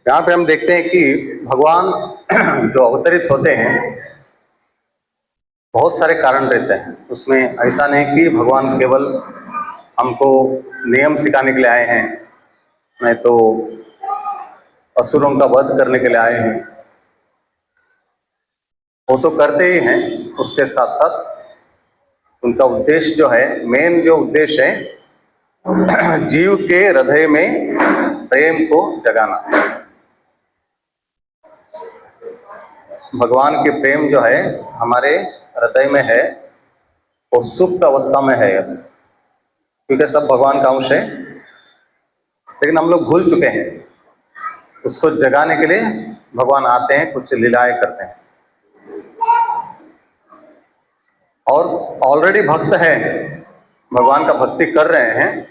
यहाँ पे हम देखते हैं कि भगवान जो अवतरित होते हैं बहुत सारे कारण रहते हैं। उसमें ऐसा नहीं कि भगवान केवल हमको नियम सिखाने के लिए आए हैं, नहीं तो असुरों का वध करने के लिए आए हैं। वो तो करते ही हैं, उसके साथ साथ उनका उद्देश्य जो है, मेन जो उद्देश्य है, जीव के हृदय में प्रेम को जगाना। भगवान के प्रेम जो है हमारे हृदय में है, वो सुप्त अवस्था में है, क्योंकि सब भगवान का अंश है, लेकिन हम लोग भूल चुके हैं। उसको जगाने के लिए भगवान आते हैं, कुछ लीलाएं करते हैं, और ऑलरेडी भक्त है, भगवान का भक्ति कर रहे हैं,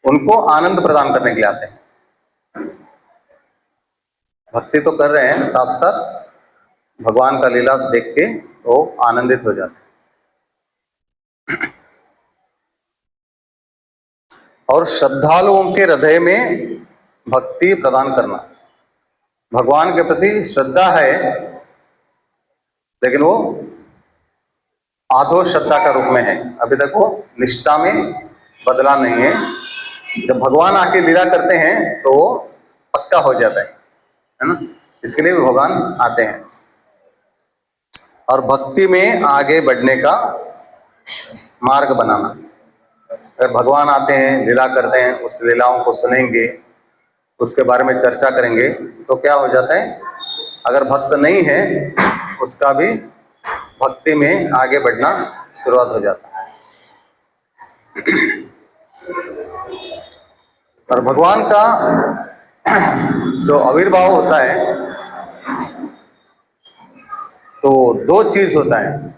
उनको आनंद प्रदान करने के लिए आते हैं। भक्ति तो कर रहे हैं, साथ साथ भगवान का लीला देख के वो आनंदित हो जाते हैं। और श्रद्धालुओं के हृदय में भक्ति प्रदान करना। भगवान के प्रति श्रद्धा है, लेकिन वो आधो श्रद्धा का रूप में है, अभी तक वो निष्ठा में बदला नहीं है। जब भगवान आके लीला करते हैं तो वो पक्का हो जाता है ना। इसके लिए भगवान आते हैं। और भक्ति में आगे बढ़ने का मार्ग बनाना। अगर भगवान आते हैं, लीला करते हैं, उस लीलाओं को सुनेंगे, उसके बारे में चर्चा करेंगे, तो क्या हो जाता है, अगर भक्त नहीं है उसका भी भक्ति में आगे बढ़ना शुरुआत हो जाता है। और भगवान का जो आविर्भाव होता है तो दो चीज होता है।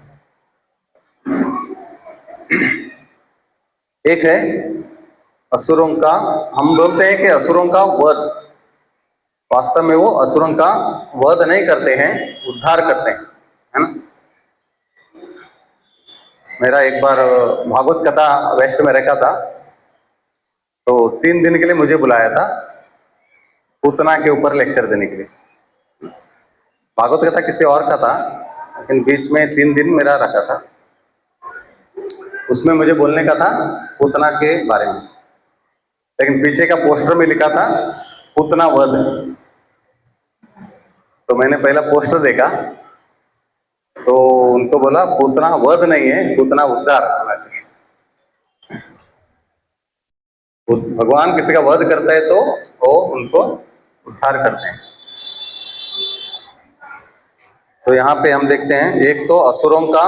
एक है असुरों का, हम बोलते हैं कि असुरों का वध, वास्तव में वो असुरों का वध नहीं करते हैं, उद्धार करते हैं, है ना। मेरा एक बार भागवत कथा वेस्ट में रखा था, तो 3 दिन के लिए मुझे बुलाया था पूतना के ऊपर लेक्चर देने के लिए। भागवत कथा किसी और का था, लेकिन बीच में 3 दिन मेरा रखा था। उसमें मुझे बोलने का था पूतना के बारे में, लेकिन पीछे का पोस्टर में लिखा था पूतना वध। तो मैंने पहला पोस्टर देखा तो उनको बोला पूतना वध नहीं है, पूतना उद्धार होना चाहिए। भगवान किसी का वध करता है तो वो उनको उद्धार करते हैं। तो यहाँ पे हम देखते हैं, एक तो असुरों का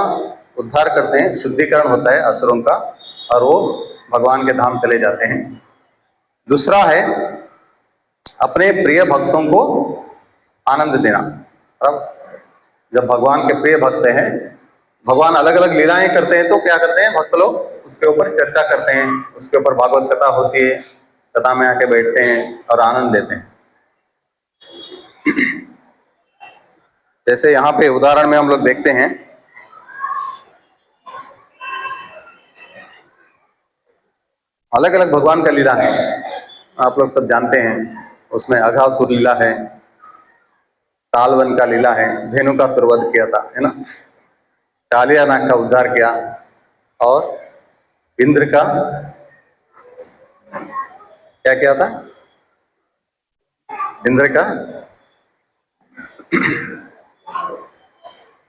उद्धार करते हैं, शुद्धिकरण होता है असुरों का, और वो भगवान के धाम चले जाते हैं। दूसरा है अपने प्रिय भक्तों को आनंद देना। अब जब भगवान के प्रिय भक्त हैं, भगवान अलग अलग लीलाएं करते हैं, तो क्या करते हैं भक्त लोग, उसके ऊपर चर्चा करते हैं, उसके ऊपर भागवत कथा होती है, कथा में आके बैठते हैं और आनंद लेते हैं। जैसे यहाँ पे उदाहरण में हम लोग देखते हैं, अलग अलग भगवान का लीला है, आप लोग सब जानते हैं। उसमें अघासुर लीला है, तालवन का लीला है, धेनु का सुरवध किया था, है ना, कालिया नाग का उद्धार किया, और इंद्र का क्या किया था, इंद्र का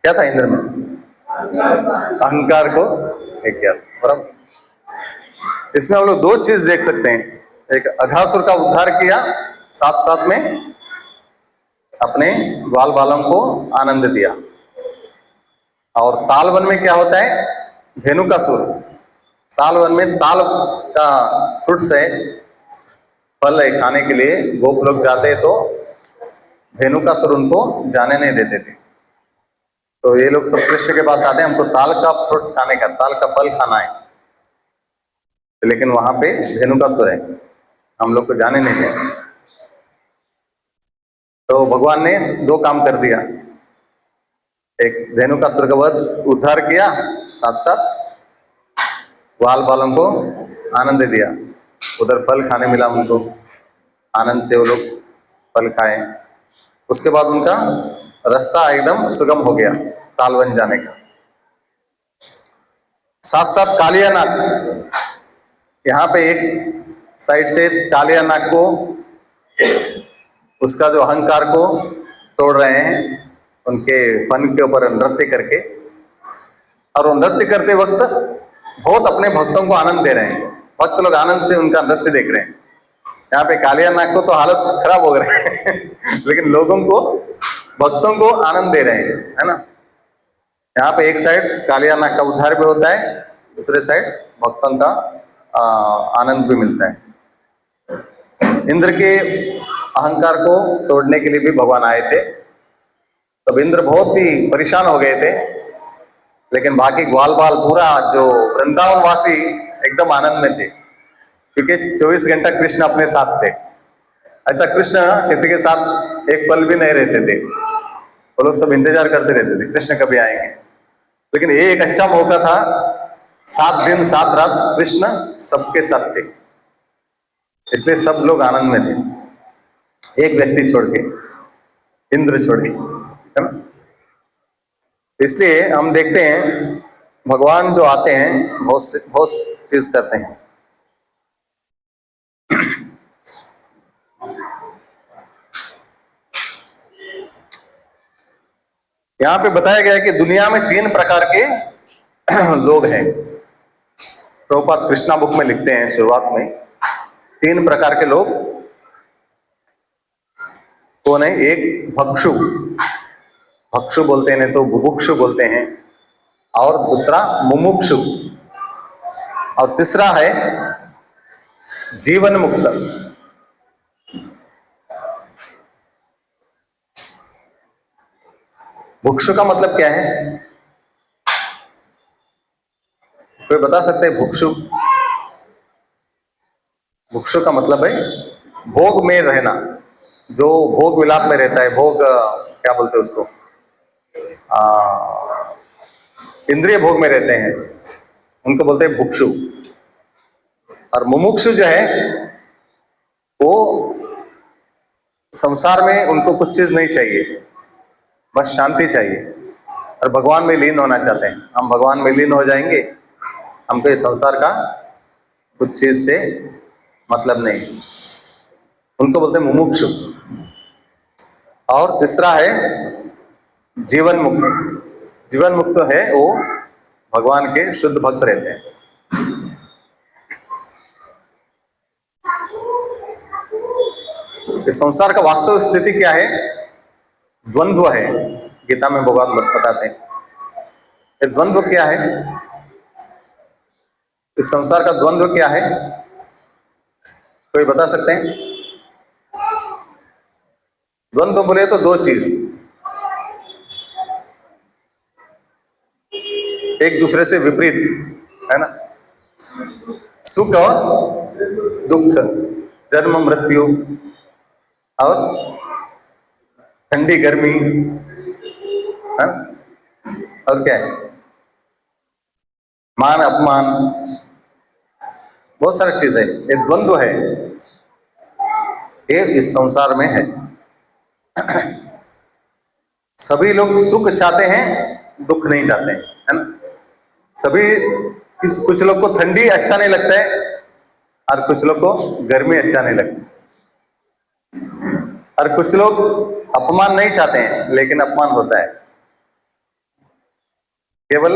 क्या था, इंद्र में अहंकार को एक किया था। बराबर। इसमें हम लोग दो चीज देख सकते हैं, एक अघासुर का उद्धार किया, साथ साथ में अपने बाल बालों को आनंद दिया। और तालवन में क्या होता है, धेनु का सुर, तालवन में ताल का फ्रूट्स है, फल है, खाने के लिए गोप लोग जाते तो धेनु का सुर उनको जाने नहीं देते थे। तो ये लोग सब कृष्ण के पास आते हैं, हमको ताल का फ्रूट्स खाने का, ताल का फल खाना है, लेकिन वहां पे धेनु का सुर है, हम लोग को जाने नहीं दिया। तो भगवान ने दो काम कर दिया, एक धेनु का सुर का वध उद्धार किया, साथ साथ बाल बालों को आनंद दिया, उधर फल खाने मिला उनको, आनंद से वो लोग फल खाए। उसके बाद उनका रास्ता एकदम सुगम हो गया ताल बन जाने का। साथ साथ कालिया नाग, यहाँ पे एक साइड से कालिया नाग को, उसका जो अहंकार को तोड़ रहे हैं उनके फन के ऊपर नृत्य करके, और वो नृत्य करते वक्त बहुत अपने भक्तों को आनंद दे रहे हैं। भक्त लोग आनंद से उनका नृत्य देख रहे हैं। यहाँ पे कालिया नाग को तो हालत खराब हो रहे हैं लेकिन लोगों को, भक्तों को आनंद दे रहे हैं, है ना। यहाँ पे एक साइड कालिया नाग का उद्धार भी होता है, दूसरे साइड भक्तों का आनंद भी मिलता है। इंद्र के अहंकार को तोड़ने के लिए भी भगवान आए थे। तब इंद्र बहुत ही परेशान हो गए थे, लेकिन बाकी ग्वाल बाल पूरा जो वृंदावन वासी एकदम आनंद में थे, क्योंकि 24 घंटा कृष्ण अपने साथ थे। ऐसा कृष्ण किसी के साथ एक पल भी नहीं रहते थे। वो लोग सब इंतजार करते रहते थे कृष्ण कभी आएंगे। लेकिन ये एक अच्छा मौका था, 7 दिन 7 रात कृष्ण सबके साथ थे, इसलिए सब लोग आनंद में थे, एक व्यक्ति छोड़ के, इंद्र छोड़ के, है ना। इसलिए हम देखते हैं भगवान जो आते हैं बहुत चीज करते हैं। यहाँ पे बताया गया है कि दुनिया में 3 प्रकार के लोग हैं। प्रभुपाद कृष्णा बुक में लिखते हैं शुरुआत में, 3 प्रकार के लोग कौन है। एक भक्षु, भक्षु बोलते हैं, नहीं तो बुभुक्षु बोलते हैं, और दूसरा मुमुक्षु, और तीसरा है जीवन मुक्त। भुक्षु का मतलब क्या है, कोई बता सकते हैं? भुक्षु, भुक्षु का मतलब है भोग में रहना, जो भोग विलाप में रहता है। भोग क्या बोलते हैं उसको, इंद्रिय भोग में रहते हैं, उनको बोलते हैं भुक्षु। और मुमुक्षु जो है वो संसार में उनको कुछ चीज नहीं चाहिए, बस शांति चाहिए, और भगवान में लीन होना चाहते हैं। हम भगवान में लीन हो जाएंगे, हमको ये संसार का कुछ चीज से मतलब नहीं, उनको बोलते हैं मुमुक्षु। और तीसरा है जीवन मुक्त। जीवन मुक्त है वो भगवान के शुद्ध भक्त रहते हैं। इस संसार का वास्तविक स्थिति क्या है? द्वंद्व है। गीता में भगवान बताते हैं ये द्वंद्व क्या है। इस संसार का द्वंद्व क्या है, कोई बता सकते हैं? द्वंद्व बोले तो 2 चीज, एक दूसरे से विपरीत, है ना। सुख और दुख, जन्म मृत्यु, और ठंडी गर्मी, है, और क्या है, मान अपमान, बहुत सारी चीजें, ये द्वंद्व है, ये इस संसार में है। सभी लोग सुख चाहते हैं, दुख नहीं चाहते हैं, है ना। सभी, कुछ लोग को ठंडी अच्छा नहीं लगता है, और कुछ लोग को गर्मी अच्छा नहीं लगता, और कुछ लोग अपमान नहीं चाहते हैं लेकिन अपमान होता है। केवल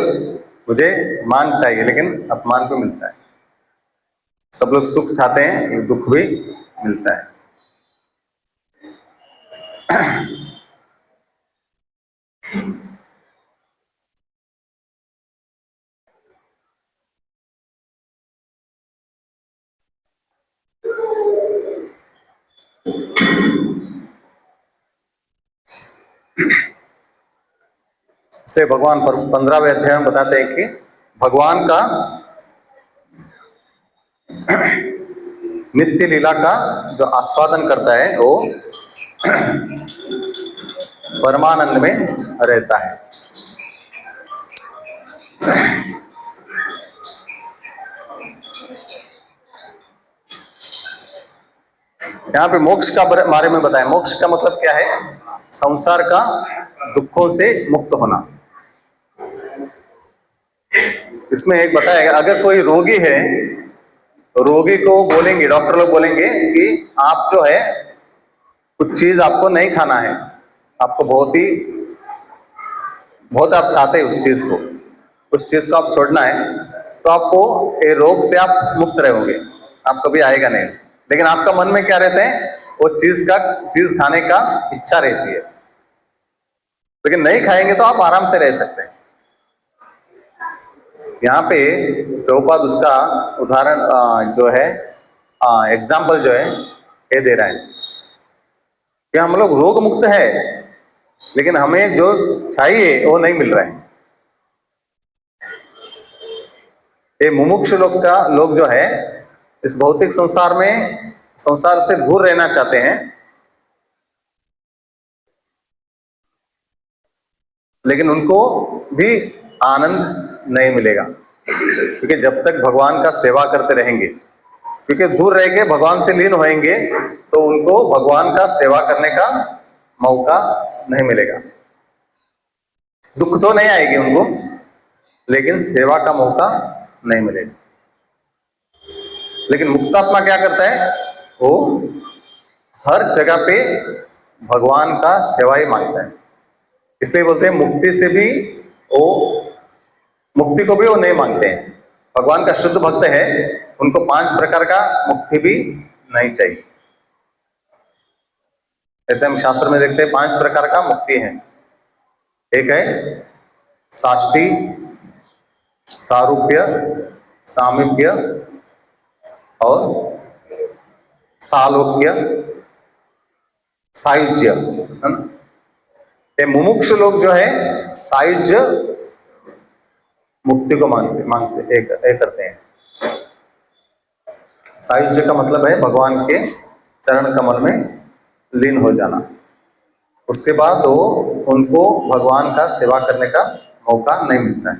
मुझे मान चाहिए लेकिन अपमान भी मिलता है। सब लोग सुख चाहते हैं लेकिन दुख भी मिलता है। से भगवान 15वें अध्याय में बताते हैं कि भगवान का नित्य लीला का जो आस्वादन करता है वो परमानंद में रहता है। यहाँ पे मोक्ष का बारे में बताया। मोक्ष का मतलब क्या है? संसार का दुखों से मुक्त होना। इसमें एक बताएगा, अगर कोई रोगी है, रोगी को बोलेंगे, डॉक्टर लोग बोलेंगे कि आप जो है कुछ चीज आपको नहीं खाना है, आपको बहुत आप चाहते हैं उस चीज को, उस चीज को आप छोड़ना है, तो आपको ये रोग से आप मुक्त रहोगे, आप कभी आएगा नहीं। लेकिन आपका मन में क्या रहता है? वो चीज खाने का इच्छा रहती है, लेकिन नहीं खाएंगे तो आप आराम से रह सकते हैं। यहाँ पे प्रभुपाद उसका उदाहरण जो है, एग्जाम्पल जो है ये दे रहा है कि हम लोग रोग मुक्त है, लेकिन हमें जो चाहिए वो नहीं मिल रहा है। ये मुमुक्ष लोग जो है इस भौतिक संसार से दूर रहना चाहते हैं, लेकिन उनको भी आनंद नहीं मिलेगा, क्योंकि जब तक भगवान का सेवा करते रहेंगे, क्योंकि दूर रह के भगवान से लीन होएंगे तो उनको भगवान का सेवा करने का मौका नहीं मिलेगा। दुख तो नहीं आएगी उनको, लेकिन सेवा का मौका नहीं मिलेगा। लेकिन मुक्तात्मा क्या करता है? वो हर जगह पे भगवान का सेवा ही मांगता है। इसलिए बोलते हैं मुक्ति को भी वो नहीं मांगते हैं। भगवान का शुद्ध भक्त है, उनको 5 प्रकार का मुक्ति भी नहीं चाहिए। ऐसे हम शास्त्र में देखते हैं 5 प्रकार का मुक्ति है। एक है साष्टी, सारूप्य, सामीप्य और सालोक्य, सायुज्य, है ना। ये मुमुक्ष लोग जो है सायुज्य मुक्ति को मांगते करते हैं। सायुज्य का मतलब है भगवान के चरण कमल में लीन हो जाना। उसके बाद उनको भगवान का सेवा करने का मौका नहीं मिलता है।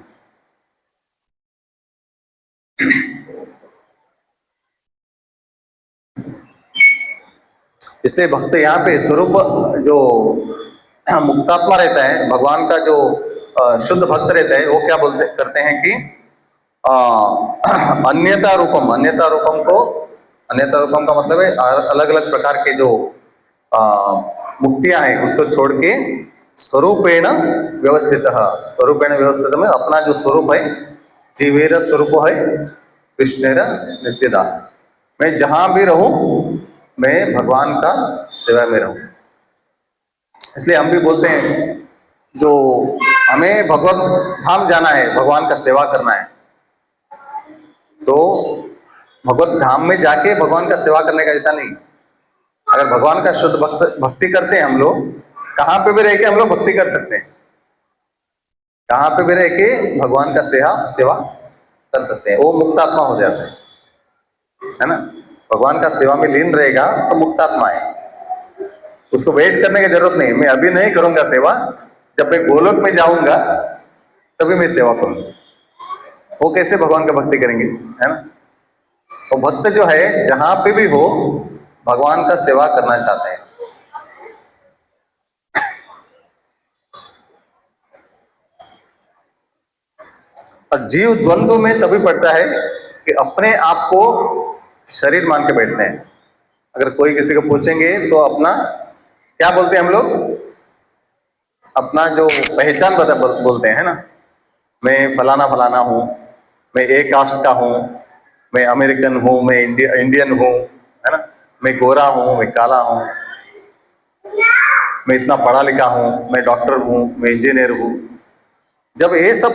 इसलिए भक्त यहाँ पे स्वरूप जो मुक्तात्मा रहता है, भगवान का जो शुद्ध भक्त रहता है, वो क्या करते हैं कि अन्यता रूपम का मतलब है अलग अलग प्रकार के जो मुक्तियां हैं उसको छोड़ के स्वरूपेण व्यवस्थित में अपना जो स्वरूप है, जीवेर स्वरूप है कृष्णेर नित्यदास, मैं जहां भी रहूं मैं भगवान का सेवा में रहूं। इसलिए हम भी बोलते हैं जो हमें भगवत धाम जाना है, भगवान का सेवा करना है, तो भगवत धाम में जाके भगवान का सेवा करने का ऐसा नहीं। अगर भगवान का शुद्ध भक्ति करते हैं हम लोग, कहाँ पे भी रह के हम लोग भक्ति कर सकते हैं, कहाँ पे भी रह के भगवान का सेवा कर सकते हैं। वो मुक्तात्मा हो जाता है ना। भगवान का सेवा में लीन रहेगा तो मुक्तात्मा है, उसको वेट करने की जरूरत नहीं। मैं अभी नहीं करूंगा सेवा, जब मैं गोलोक में जाऊंगा तभी मैं सेवा करूंगा। वो कैसे भगवान का भक्ति करेंगे, है ना। तो भक्त जो है जहां पे भी हो भगवान का सेवा करना चाहते हैं। और जीव द्वंद्व में तभी पड़ता है कि अपने आप को शरीर मान के बैठते हैं। अगर कोई किसी को पूछेंगे तो अपना क्या बोलते हैं हम लोग, अपना जो पहचान बोलते हैं, है ना। मैं फलाना फलाना हूँ, मैं एक कास्ट का हूँ, मैं अमेरिकन हूँ, मैं इंडियन हूँ, है ना। मैं गोरा हूँ, मैं काला हूँ, मैं इतना पढ़ा लिखा हूँ, मैं डॉक्टर हूँ, मैं इंजीनियर हूँ। जब ये सब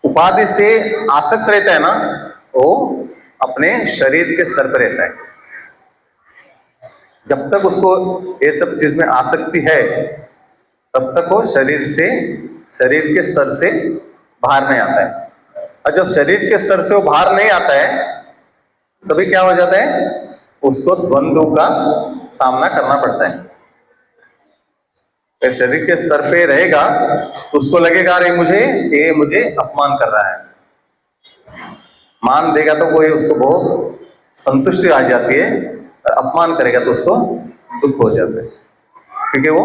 उपाधि से आसक्त रहता है ना, वो अपने शरीर के स्तर पर रहता है। जब तक उसको ये सब चीज में आसक्ति है तब तक वो शरीर के स्तर से बाहर नहीं आता है। और जब शरीर के स्तर से वो बाहर नहीं आता है तभी क्या हो जाता है, उसको द्वंद्व का सामना करना पड़ता है। शरीर के स्तर पे रहेगा तो उसको लगेगा अरे मुझे अपमान कर रहा है। मान देगा तो कोई उसको बहुत संतुष्टि आ जाती है, अपमान करेगा तो उसको दुख हो जाता है, क्योंकि वो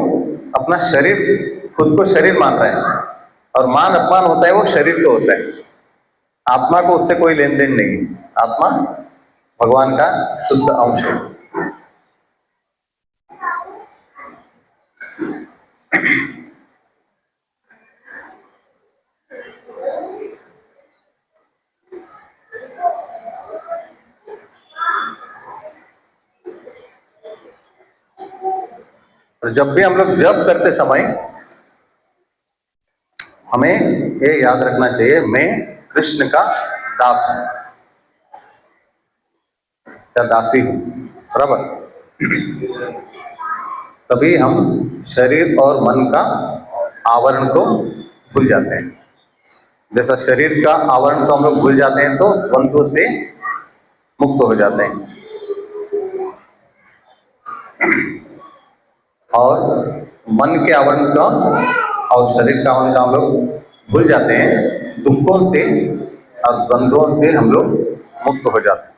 अपना शरीर, खुद को शरीर मान रहा है, और मान अपमान होता है वो शरीर को होता है। आत्मा को उससे कोई लेन देन नहीं है। आत्मा भगवान का शुद्ध अंश है। और जब भी हम लोग जप करते समय हमें ये याद रखना चाहिए, मैं कृष्ण का दास हूं या दासी हूं, बराबर। तभी हम शरीर और मन का आवरण को भूल जाते हैं। जैसा शरीर का आवरण को हम लोग भूल जाते हैं तो द्वंद्व से मुक्त हो जाते हैं, और मन के आवरण का और शरीर का आवरण का हम लोग भूल जाते हैं। दुखों से और द्वंद्वों से हम लोग मुक्त हो जाते हैं।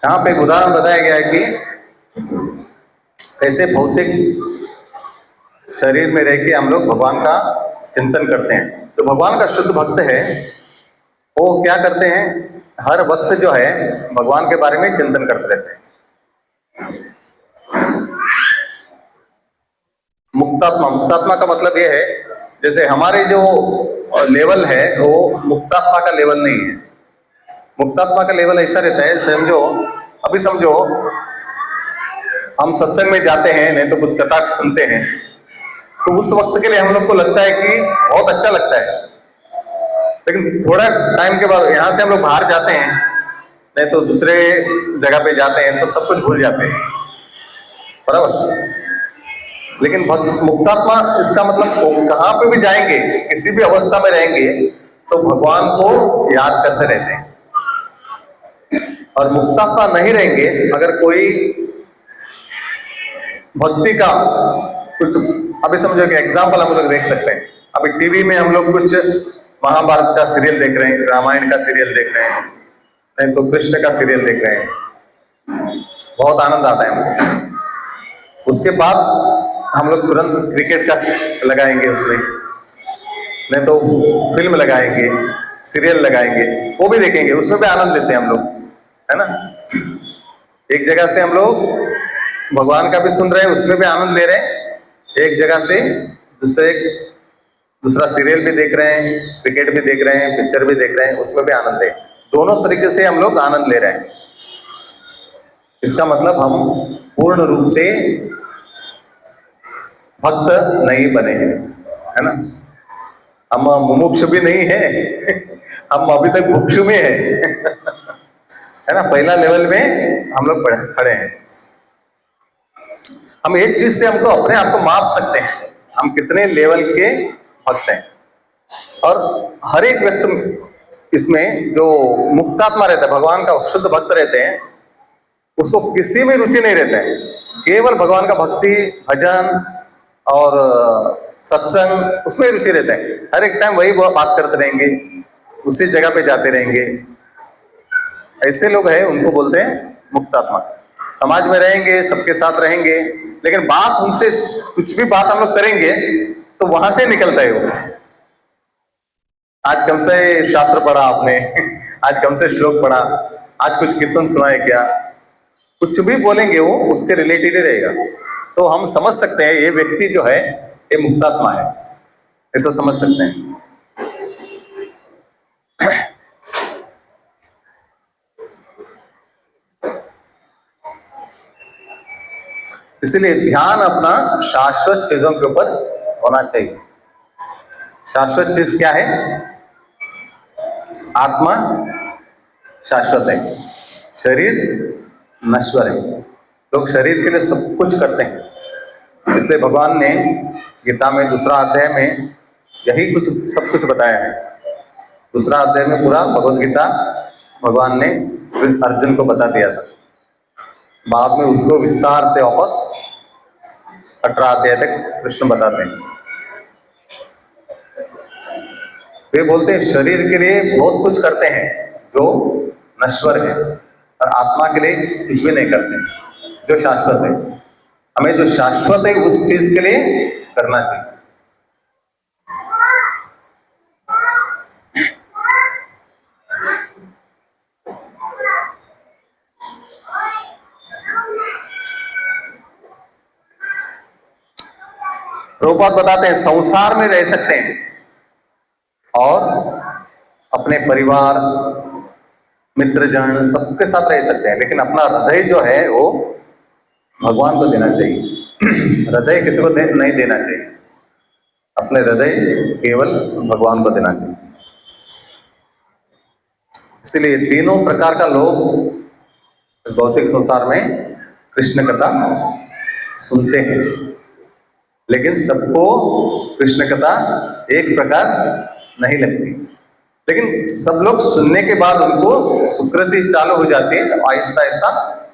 यहाँ पे एक उदाहरण बताया गया है कि कैसे भौतिक शरीर में रह के हम लोग भगवान का चिंतन करते हैं। तो भगवान का शुद्ध भक्त है, वो क्या करते हैं, हर वक्त जो है भगवान के बारे में चिंतन करते रहते हैं। मुक्तात्मा, मुक्तात्मा का मतलब ये है, जैसे हमारे जो लेवल है वो मुक्तात्मा का लेवल नहीं है। मुक्तात्मा का लेवल ऐसा रहता है, समझो अभी समझो हम सत्संग में जाते हैं, नहीं तो कुछ कथा सुनते हैं, तो उस वक्त के लिए हम लोग को लगता है कि बहुत अच्छा लगता है, लेकिन थोड़ा टाइम के बाद यहाँ से हम लोग बाहर जाते हैं, नहीं तो दूसरे जगह पे जाते हैं, तो सब कुछ भूल जाते हैं, बराबर। लेकिन मुक्तात्मा, इसका मतलब कहाँ पे भी जाएंगे, किसी भी अवस्था में रहेंगे तो भगवान को याद करते रहते हैं। और मुक्तात्मा नहीं रहेंगे अगर कोई भक्ति का कुछ, अभी समझो कि एग्जाम्पल हम लोग देख सकते हैं, अभी टीवी में हम लोग कुछ महाभारत का सीरियल देख रहे हैं, रामायण का सीरियल देख रहे हैं, नहीं तो कृष्ण का सीरियल देख रहे हैं, बहुत आनंद आता है हमको। उसके बाद हम लोग तुरंत क्रिकेट का लगाएंगे उसमें, नहीं तो फिल्म लगाएंगे, सीरियल लगाएंगे, वो भी देखेंगे, उसमें भी आनंद लेते हैं हम लोग, है ना। एक जगह से हम लोग भगवान का भी सुन रहे हैं, उसमें भी आनंद ले रहे हैं, एक जगह से दूसरा सीरियल भी देख रहे हैं, क्रिकेट भी देख रहे हैं, पिक्चर भी देख रहे हैं, उसमें भी आनंद ले रहे हैं। दोनों तरीके से हम लोग आनंद ले रहे हैं। इसका मतलब हम पूर्ण रूप से भक्त नहीं बने हैं, है ना। हम मुमुक्षु भी नहीं है, हम अभी तक मुक्षु में है, है ना। पहला लेवल में हम लोग खड़े हैं। हम एक चीज से हमको अपने आप को माप सकते हैं, हम कितने लेवल के भक्त हैं। और हर एक व्यक्ति इसमें जो मुक्तात्मा रहता है, भगवान का शुद्ध भक्त रहते हैं, उसको किसी में रुचि नहीं रहता है, केवल भगवान का भक्ति, भजन और सत्संग, उसमें रुचि रहता है। हर एक टाइम वही बात करते रहेंगे, उसी जगह पे जाते रहेंगे। ऐसे लोग हैं, उनको बोलते हैं मुक्तात्मा। समाज में रहेंगे, सबके साथ रहेंगे, लेकिन बात उनसे, कुछ भी बात हम लोग करेंगे तो वहां से निकलता है वो। आज कम से शास्त्र पढ़ा आपने, आज कम से श्लोक पढ़ा, आज कुछ कीर्तन सुना है क्या, कुछ भी बोलेंगे वो उसके रिलेटेड ही रहेगा। तो हम समझ सकते हैं ये व्यक्ति जो है ये मुक्तात्मा है, ऐसा समझ सकते हैं। इसलिए ध्यान अपना शाश्वत चीजों के ऊपर होना चाहिए। शाश्वत चीज क्या है? आत्मा शाश्वत है, शरीर नश्वर है। लोग शरीर के लिए सब कुछ करते हैं, इसलिए भगवान ने गीता में दूसरा अध्याय में यही कुछ सब कुछ बताया है। दूसरा अध्याय में पूरा भगवद गीता भगवान ने अर्जुन को बता दिया था बाद में उसको विस्तार से वापस 18 अध्याय तक कृष्ण बताते हैं। वे बोलते हैं शरीर के लिए बहुत कुछ करते हैं जो नश्वर है, और आत्मा के लिए कुछ भी नहीं करते जो शाश्वत है। हमें जो शाश्वत है उस चीज के लिए करना चाहिए। प्रभुपाद बताते हैं संसार में रह सकते हैं और अपने परिवार मित्रजन सबके साथ रह सकते हैं, लेकिन अपना हृदय जो है वो भगवान को देना चाहिए। हृदय किसी को नहीं देना चाहिए, अपने हृदय केवल भगवान को देना चाहिए। इसलिए तीनों प्रकार का लोग भौतिक संसार में कृष्ण कथा सुनते हैं, लेकिन सबको कृष्ण कथा एक प्रकार नहीं लगती। लेकिन सब लोग सुनने के बाद उनको सुकृति चालू हो जाती है, आहिस्ता आहिस्ता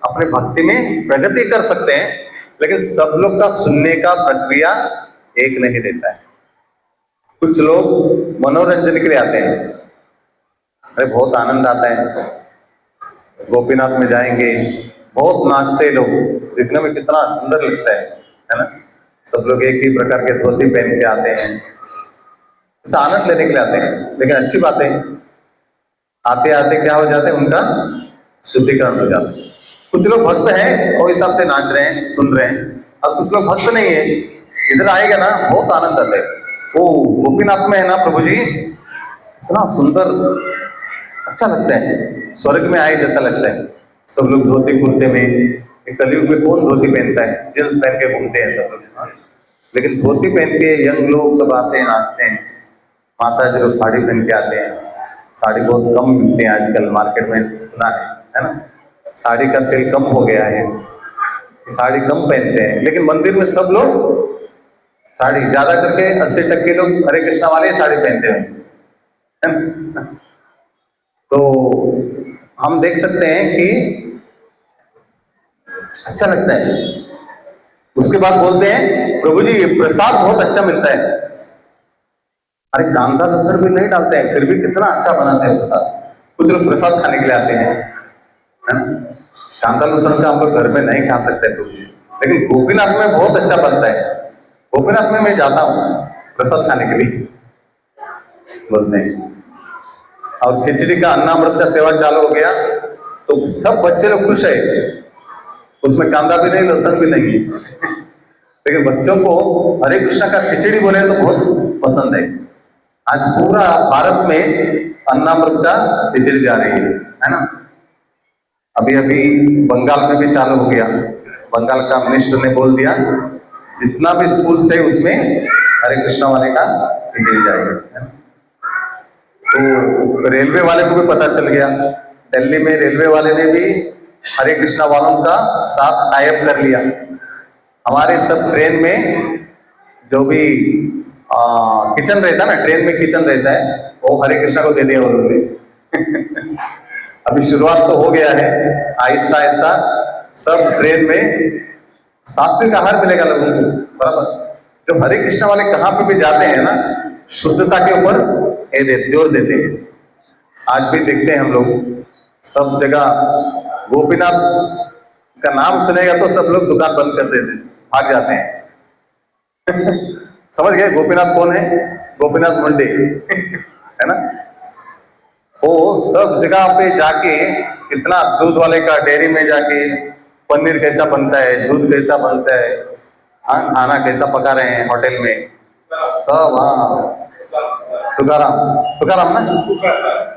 अपने भक्ति में प्रगति कर सकते हैं। लेकिन सब लोग का सुनने का प्रक्रिया एक नहीं रहता है। कुछ लोग मनोरंजन के लिए आते हैं, अरे बहुत आनंद आता है, गोपीनाथ में जाएंगे, बहुत नाचते लोग, दिखने में कितना सुंदर लगता है ना। सब लोग एक ही प्रकार के धोती पहन के आते हैं, ऐसा आनंद लेने के लिए आते हैं। लेकिन अच्छी बात है, आते आते क्या हो जाते हैं, उनका शुद्धिकरण हो जाता है। कुछ लोग भक्त हैं और हिसाब से नाच रहे हैं, सुन रहे हैं, और कुछ लोग भक्त नहीं है, इधर आएगा ना बहुत आनंद आता है। ओ गोपीनाथ में है ना प्रभु जी, इतना सुंदर, अच्छा लगता है, स्वर्ग में आए जैसा लगता है। सब लोग धोती कुर्ते में, कलयुग में कौन धोती पहनता है, जींस पहन के घूमते हैं सब लोग, हाँ? लेकिन धोती पहन के यंग लोग सब आते हैं, नाचते हैं। माता जी लोग साड़ी पहन के आते हैं, साड़ी बहुत कम मिलते हैं आजकल मार्केट में, सुना है ना। साड़ी का सेल कम हो गया है, साड़ी कम पहनते हैं। लेकिन मंदिर में सब लोग साड़ी, ज्यादा करके 80% लोग हरे कृष्णा वाले साड़ी पहनते हैं, है ना? तो हम देख सकते हैं कि अच्छा लगता है। उसके बाद बोलते हैं प्रभु जी ये प्रसाद बहुत अच्छा मिलता है। अरे कांदा लहसुन भी नहीं डालते हैं, फिर भी कितना अच्छा बनाते हैं प्रसाद। कुछ लोग प्रसाद खाने के लिए आते हैं, है ना। कांदा लहसुन का हम लोग घर में नहीं खा सकते प्रभु जी, लेकिन गोपीनाथ में बहुत अच्छा बनता है। गोपीनाथ में मैं जाता हूँ प्रसाद खाने के लिए, बोलते हैं। और खिचड़ी का अन्नामृत का सेवन चालू हो गया तो सब बच्चे लोग खुश है, उसमें कांदा भी नहीं लहसुन भी नहीं है। लेकिन बच्चों को हरे कृष्णा का खिचड़ी बोले तो बहुत पसंद है। आज पूरा भारत में अन्नामृत का खिचड़ी जा रही है ना। अभी अभी बंगाल में भी चालू हो गया, बंगाल का मिनिस्टर ने बोल दिया जितना भी स्कूल से उसमें हरे कृष्णा वाले का खिचड़ी जाएगा, है ना। तो रेलवे वाले को भी पता चल गया, दिल्ली में रेलवे वाले ने भी हरे कृष्णा वालों का साथ टाइप कर लिया। हमारे सब ट्रेन में जो भी किचन रहता है ना, ट्रेन में किचन रहता है, वो हरे कृष्णा को दे दिया उन्होंने। अभी शुरुआत तो हो गया है, आहिस्ता आहिस्ता सब ट्रेन में सात्विक आहार मिलेगा लोगों को, बराबर। जो हरे कृष्णा वाले कहाँ पे भी जाते हैं ना, शुद्धता के ऊपर जोर देते हैं। आज भी देखते हैं हम लोग सब जगह, गोपीनाथ का नाम सुनेगा तो सब लोग दुकान बंद कर देते हैं, भाग जाते हैं। समझ गए गोपीनाथ कौन है? गोपीनाथ मुंडे, है ना। वो सब जगह पे जाके कितना, दूध वाले का डेयरी में जाके पनीर कैसा बनता है, दूध कैसा बनता है, हाँ खाना कैसा पका रहे हैं होटल में सब। हाँ तुकाराम ना,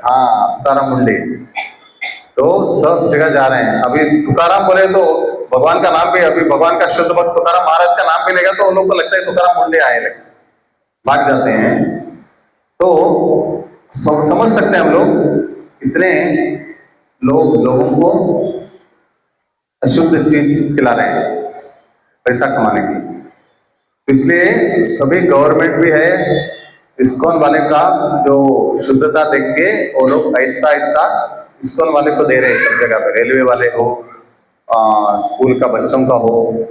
हाँ तुकाराम मुंडे, तो सब जगह जा रहे हैं। अभी तुकाराम बोले तो भगवान का नाम भी, अभी भगवान का शुद्ध भक्त तुकाराम महाराज का नाम भी लेगा तो लोग को लगता है तुकाराम मुंडे आए, लगे भाग जाते हैं। तो समझ सकते हैं हम लोग कितने लोगों को अशुद्ध चीज खिला रहे हैं पैसा कमाने के लिए। इसलिए सभी गवर्नमेंट भी है, इस्कॉन वाले का जो शुद्धता देख के वो लोग आहिस्ता आहिस्ता इस्कॉन वाले को दे रहे हैं सब जगह पे, रेलवे वाले हो स्कूल का बच्चों का हो,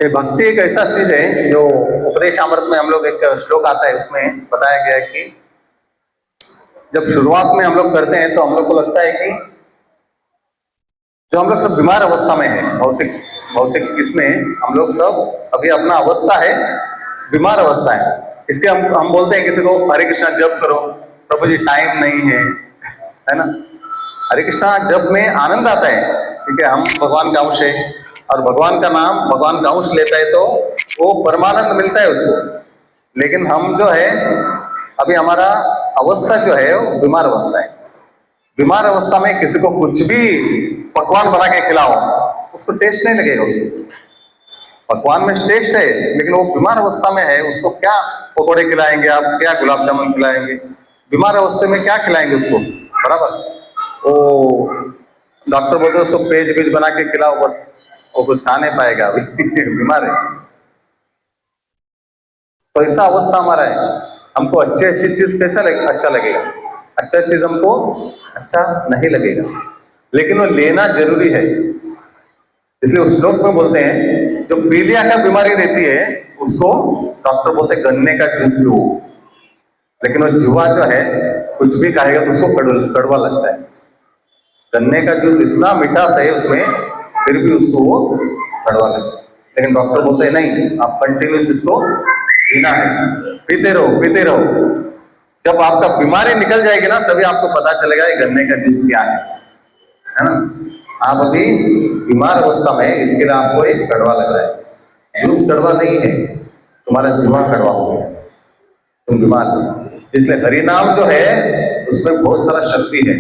ये भक्ति एक ऐसा चीज है जो उपदेश अमृत में हम लोग एक श्लोक आता है, उसमें बताया गया है कि जब शुरुआत में हम लोग करते हैं तो हम लोग को लगता है कि जो हम लोग सब बीमार अवस्था में है, भौतिक भौतिक इसमें हम लोग सब अभी अपना अवस्था है, बीमार अवस्था है। इसके हम बोलते हैं किसी को हरे कृष्णा जप करो, प्रभु जी टाइम नहीं है ना। हरे कृष्णा जप में आनंद आता है क्योंकि हम भगवान का अंश है और भगवान का नाम भगवान का अंश लेता है तो वो परमानंद मिलता है उसको। लेकिन हम जो है अभी हमारा अवस्था जो है वो बीमार अवस्था है। बीमार अवस्था में किसी को कुछ भी पकवान बना के खिलाओ, उसको टेस्ट नहीं लगेगा। उसको पकवान में टेस्ट है, लेकिन वो बीमार अवस्था में है, उसको क्या पकौड़े खिलाएंगे आप, क्या गुलाब जामुन खिलाएंगे? बीमार अवस्थे में क्या खिलाएंगे उसको? बराबर। वो डॉक्टर बोलते हैं उसको पेज पेज बना के खिलाओ, बस वो कुछ खा नहीं पाएगा अभी बीमार है। तो ऐसा अवस्था हमारा है। हमको अच्छी अच्छी चीज कैसा अच्छा लगेगा? अच्छा चीज हमको अच्छा नहीं लगेगा, लेकिन वो लेना जरूरी है। इसलिए उस श्लोक में बोलते हैं जो पीलिया का बीमारी रहती है उसको डॉक्टर बोलते हैं गन्ने का जूस पियो, लेकिन वो जुआ जो है कुछ भी खाएगा तो उसको कड़वा लगता है। गन्ने का जूस इतना मिठास है उसमें, फिर भी उसको वो कड़वा लगता है। लेकिन डॉक्टर बोलते हैं नहीं, आप कंटिन्यूस इसको पीना है, पीते रहो पीते रहो। जब आपका बीमारी निकल जाएगी ना तभी आपको पता चलेगा ये गन्ने का जूस क्या है ना। आप अभी बीमार अवस्था में, इसके लिए आपको एक कड़वा लग रहा है। जूस कड़वा नहीं है, तुम्हारा जीवा कड़वा हो गया, तुम बीमार हो। इसलिए हरि नाम जो है उसमें बहुत सारा शक्ति है,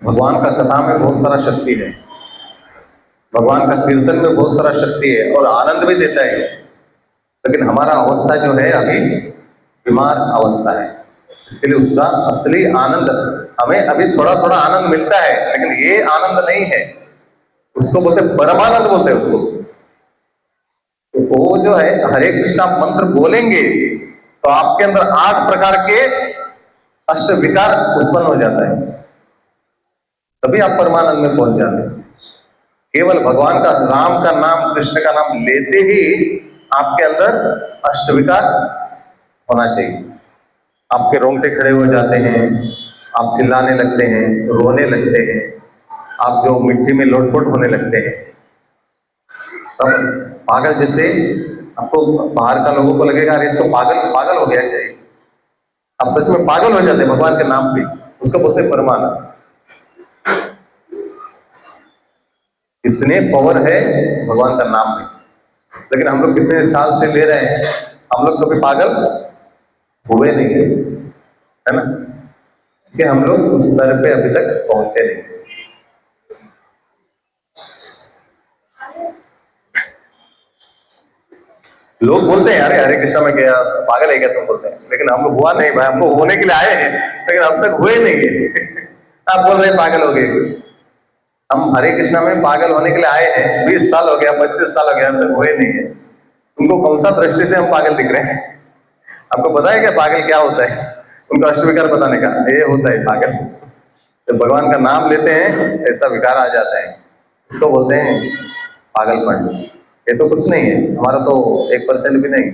भगवान का कथा में बहुत सारा शक्ति है, भगवान का कीर्तन में बहुत सारा शक्ति है और आनंद भी देता है। लेकिन हमारा अवस्था जो है अभी बीमार अवस्था है, इसके लिए उसका असली आनंद हमें अभी थोड़ा थोड़ा आनंद मिलता है, लेकिन ये आनंद नहीं है। उसको बोलते परमानंद बोलते हैं उसको। तो वो जो है हरे कृष्णा मंत्र बोलेंगे तो आपके अंदर 8 प्रकार के अष्ट विकार उत्पन्न हो जाता है, तभी आप परमानंद में पहुंच जाते हैं। केवल भगवान का राम का नाम कृष्ण का नाम लेते ही आपके अंदर अष्ट विकार होना चाहिए। आपके रोंगटे खड़े हो जाते हैं, आप चिल्लाने लगते हैं, रोने लगते हैं, आप जो मिट्टी में लोटपोट होने लगते हैं, तब पागल जैसे आपको बाहर का लोगों को लगेगा अरे इसको पागल पागल हो गया क्या? आप सच में पागल हो जाते हैं भगवान के नाम पे, उसको बोलते हैं परमानंद। इतने पावर है भगवान का नाम में, लेकिन हम लोग कितने साल से ले रहे हैं, हम लोग कभी पागल हुए नहीं है ना, कि हम लोग उस स्तर पे अभी तक पहुंचे नहीं। लोग बोलते हैं अरे हरे कृष्णा में गया पागल है क्या तुम, बोलते हैं, लेकिन हम लोग हुआ नहीं भाई, हमको होने के लिए आए हैं लेकिन अब तक हुए नहीं है आप बोल रहे हैं पागल हो गए। हम हरे कृष्णा में पागल होने के लिए आए हैं, 20 साल हो गया, 25 साल हो गया, अब तक हुए नहीं है। तुमको कौन सा दृष्टि से हम पागल दिख रहे हैं? आपको पता है क्या पागल क्या होता है? उनको अष्टविकार बताने का ये होता है पागल। जब भगवान का नाम लेते हैं ऐसा विकार आ जाता है, इसको बोलते हैं पागलपन। ये तो कुछ नहीं है, हमारा तो 1% भी नहीं।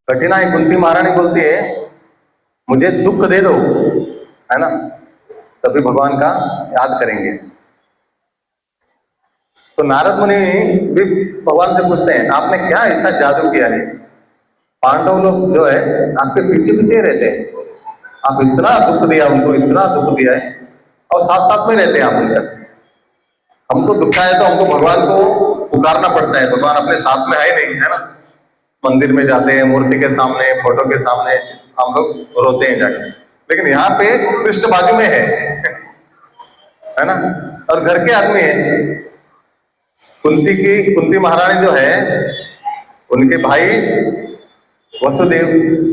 कठिनाई कुंती महारानी बोलती है मुझे दुख दे दो, है ना, तभी भगवान का याद करेंगे। तो नारद मुनि भी भगवान से पूछते हैं आपने क्या ऐसा जादू किया है? पांडव लोग जो है आपके पीछे पीछे रहते हैं, आप इतना दुख दिया उनको, इतना दुख दिया है और साथ साथ में रहते हैं आप उनका। हमको दुखा है तो हमको भगवान को पुकारना पड़ता है, भगवान अपने साथ में है नहीं, है ना। मंदिर में जाते हैं, मूर्ति के सामने, फोटो के सामने हम लोग रोते हैं जाके, लेकिन यहाँ पे कृष्ण बाजू में है ना, और घर के आदमी है, कुंती महारानी जो है, उनके भाई वसुदेव,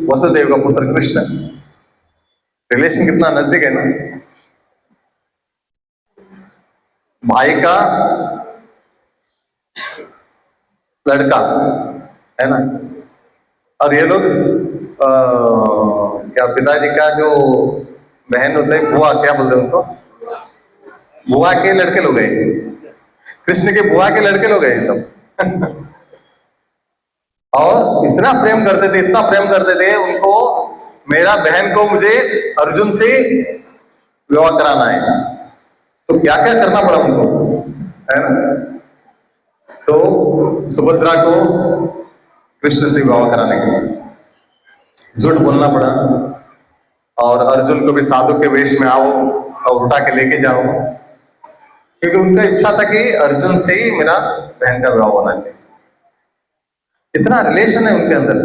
वसुदेव का पुत्र कृष्ण, रिलेशन कितना नजदीक है ना। भाई का लड़का है ना। और ये लोग क्या पिताजी का जो बहन होते हैं, बुआ क्या बोलते हैं उनको, बुआ के लड़के लोग हैं, कृष्ण के बुआ के लड़के लोग हैं ये सब। और इतना प्रेम करते थे, इतना प्रेम करते थे उनको, मेरा बहन को मुझे अर्जुन से विवाह कराना है, तो क्या क्या करना पड़ा उनको, है ना। तो सुभद्रा को कृष्ण से विवाह कराने के लिए झूठ बोलना पड़ा, और अर्जुन को भी साधु के वेश में आओ और उठा के लेके जाओ, क्योंकि उनका इच्छा था कि अर्जुन से ही मेरा बहन का विवाह होना चाहिए। इतना रिलेशन है उनके अंदर,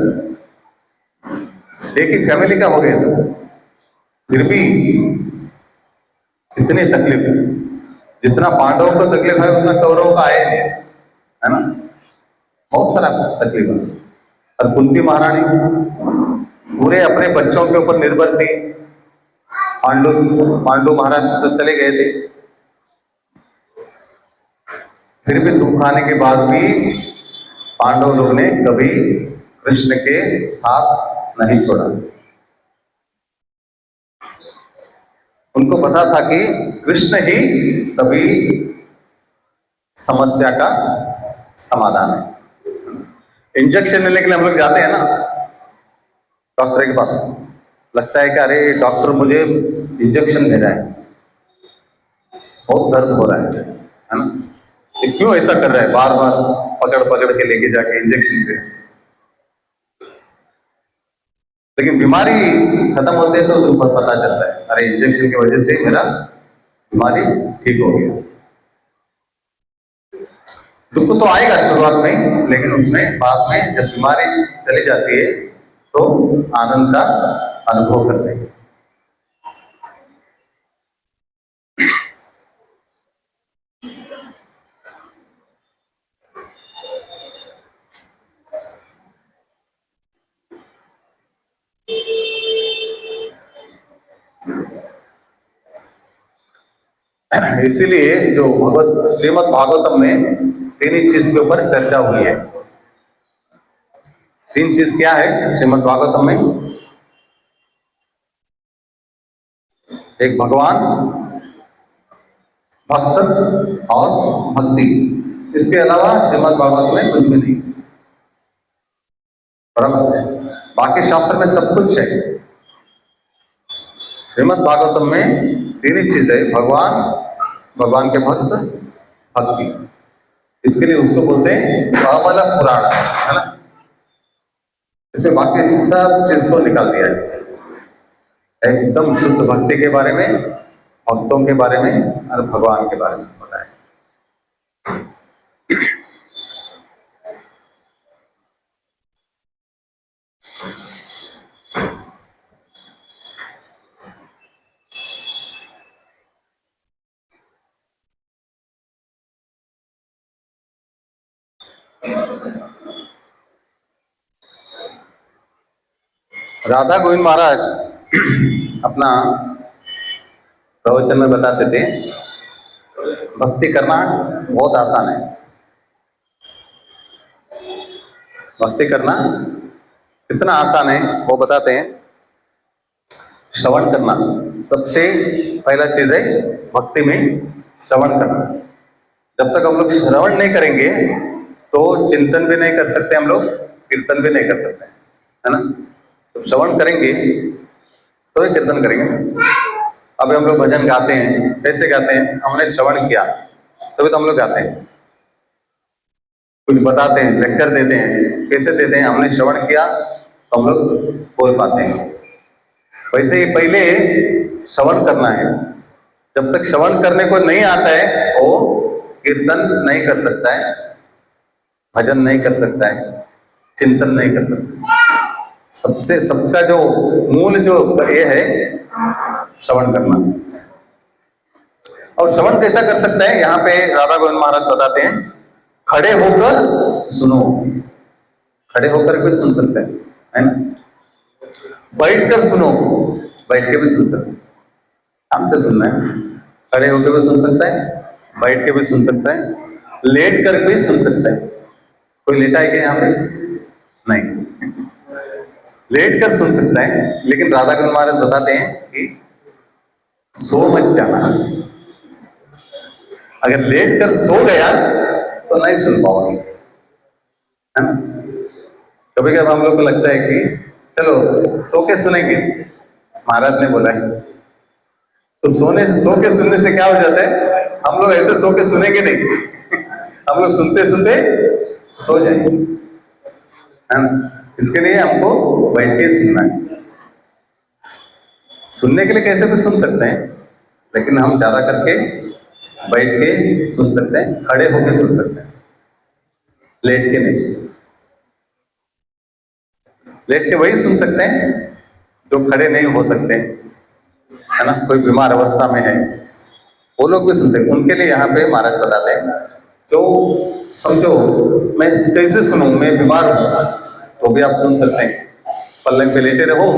एक ही फैमिली का हो गया सब, फिर भी इतनी तकलीफ, जितना पांडवों को तकलीफ है उतना कौरवों का आए नहीं, है ना। बहुत सारा तकलीफ है। और कुंती महारानी पूरे अपने बच्चों के ऊपर निर्भर थी। पांडु महाराज तो चले गए थे, फिर भी दुख आने के बाद भी पांडव लोग ने कभी कृष्ण के साथ नहीं छोड़ा। उनको पता था कि कृष्ण ही सभी समस्या का समाधान है। इंजेक्शन लेने के लिए हम लोग जाते हैं ना डॉक्टर के पास, लगता है कि अरे डॉक्टर मुझे इंजेक्शन दे रहा है, बहुत दर्द हो रहा है ना, ये क्यों ऐसा कर रहा है, बार बार पकड़ पकड़ के लेके जाके इंजेक्शन दे। लेकिन बीमारी खत्म होते है तो तुमको पता चलता है, अरे इंजेक्शन की वजह से मेरा बीमारी ठीक हो गया। दुख तो आएगा शुरुआत में, लेकिन उसमें बाद में जब बीमारी चली जाती है तो आनंद का अनुभव करते हैं। इसीलिए जो श्रीमद् भागवतम में तीन ही चीज के ऊपर चर्चा हुई है। तीन चीज क्या है श्रीमद् भागवतम में? एक भगवान, भक्त और भक्ति। इसके अलावा श्रीमद् भागवत में कुछ भी नहीं, बराबर। बाकी शास्त्र में सब कुछ है, श्रीमद् भागवतम में तीन ही चीज है, भगवान, भगवान के भक्त, भक्ति। इसके लिए उसको बोलते हैं अमल पुराण, है ना। इसमें बाकी सब चीज को निकाल दिया है, एकदम शुद्ध भक्ति के बारे में, भक्तों के बारे में और भगवान के बारे में बताया। राधा गोविंद महाराज अपना प्रवचन में बताते थे, भक्ति करना बहुत आसान है। भक्ति करना कितना आसान है वो बताते हैं। श्रवण करना सबसे पहला चीज है भक्ति में, श्रवण करना। जब तक हम लोग श्रवण नहीं करेंगे तो चिंतन भी नहीं कर सकते, हम लोग कीर्तन भी नहीं कर सकते, है ना। तो श्रवण करेंगे तो ही कीर्तन करेंगे। अभी हम लोग भजन गाते हैं, कैसे गाते हैं? हमने श्रवण किया तभी तो हम लोग गाते हैं। कुछ बताते हैं, लेक्चर देते हैं, कैसे देते हैं? हमने श्रवण किया तो हम लोग बोल पाते हैं। वैसे ही पहले श्रवण करना है। जब तक श्रवण करने को नहीं आता है वो कीर्तन नहीं कर सकता है, भजन नहीं कर सकता है, चिंतन नहीं कर सकता। सबसे सबका जो मूल जो ये है श्रवण करना। और श्रवण कैसा कर सकता है? यहाँ पे राधा गोविंद महाराज बताते हैं, खड़े होकर सुनो, खड़े होकर भी सुन सकते हैं, है ना। बैठ कर सुनो, बैठ के भी सुन सकते हैं, ध्यान से सुनना है। खड़े होकर भी सुन सकता है, बैठ के भी सुन सकता है, लेट कर भी सुन सकता है। कोई लेटा है क्या यहाँ पे? नहीं, लेट कर सुन सकता है, लेकिन राधा गोविंद महाराज बताते हैं कि सो मत जाना। अगर लेट कर सो गया तो नहीं सुन पाओगे, है ना। कभी कभी हम लोग को लगता है कि चलो सो के सुनेंगे, महाराज ने बोला है, तो सो के सुनने से क्या हो जाता है, हम लोग ऐसे सो के सुनेंगे नहीं हम लोग सुनते सुनते सो जाएंगे, है ना। इसके लिए हमको बैठ के सुनना है। सुनने के लिए कैसे भी सुन सकते हैं, लेकिन हम ज्यादा करके बैठ के सुन सकते हैं, खड़े होके सुन सकते हैं, लेट के नहीं। लेट के वही सुन सकते हैं जो खड़े नहीं हो सकते, है ना। कोई बीमार अवस्था में है, वो लोग भी सुनते हैं। उनके लिए यहाँ पे महाराज बताते हैं, जो समझो मैं कैसे सुनूं, मैं बीमार हूं, तो भी आप सुन सकते हैं। पलंग पे लेटे रहो,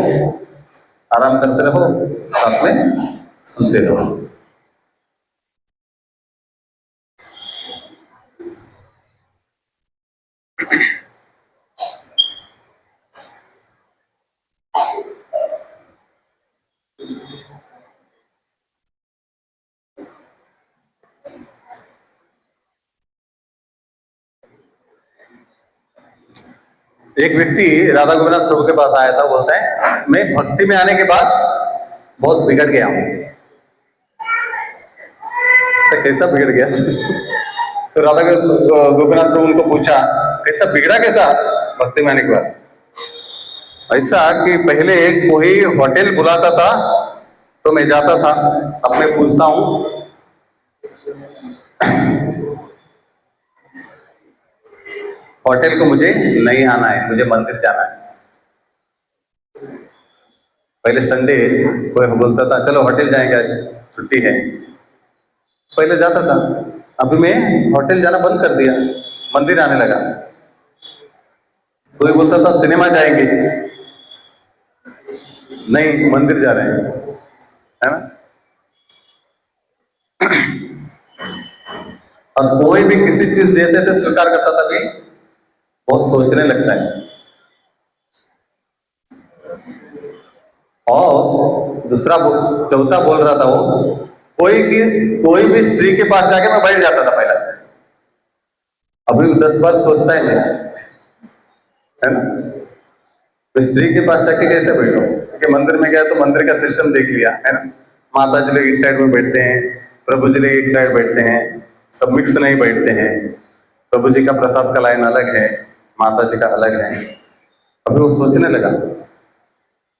आराम करते रहो, साथ में सुनते रहो। एक व्यक्ति राधा गोविंद प्रभु के पास आया था, बोलता है मैं भक्ति में आने के बाद बहुत बिगड़ गया हूं। तो कैसा बिगड़ गया तो राधा गोविंद प्रभु उनको पूछा, कैसा बिगड़ा, कैसा भक्ति में आने के बाद? ऐसा कि पहले कोई होटल बुलाता था तो मैं जाता था, अब मैं पूछता हूं होटल को मुझे नहीं आना है, मुझे मंदिर जाना है। पहले संडे कोई बोलता था चलो होटल जाएंगे, आज छुट्टी है, पहले जाता था। अभी मैं होटल जाना बंद कर दिया, मंदिर आने लगा। कोई बोलता था सिनेमा जाएंगे, नहीं मंदिर जा रहे हैं, है ना। और कोई भी किसी चीज देते थे, स्वीकार करता था, भी बहुत सोचने लगता है। और दूसरा चौथा बोल रहा था वो, कोई भी स्त्री के पास जाके मैं बैठ जाता था पहले, अभी 10 बार सोचता है मैं, है ना। तो स्त्री के पास जाके कैसे बैठो, क्योंकि मंदिर में गया तो मंदिर का सिस्टम देख लिया, है ना। माता जी लोग एक साइड में बैठते हैं, प्रभु जी लोग एक साइड बैठते हैं, सब मिक्स नहीं बैठते हैं। प्रभु जी का प्रसाद का लाइन अलग है, माता जी का अलग है। अभी वो सोचने लगा,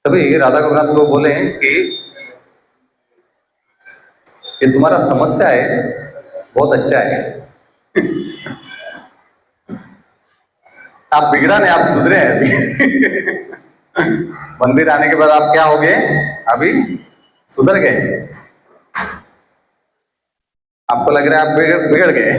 तभी राधा गोविंद को बोले कि तुम्हारा समस्या है बहुत अच्छा है आप बिगड़ा नहीं, आप सुधरे हैं अभी मंदिर आने के बाद आप क्या हो गए, अभी सुधर गए। आपको लग रहा है आप बिगड़ गए।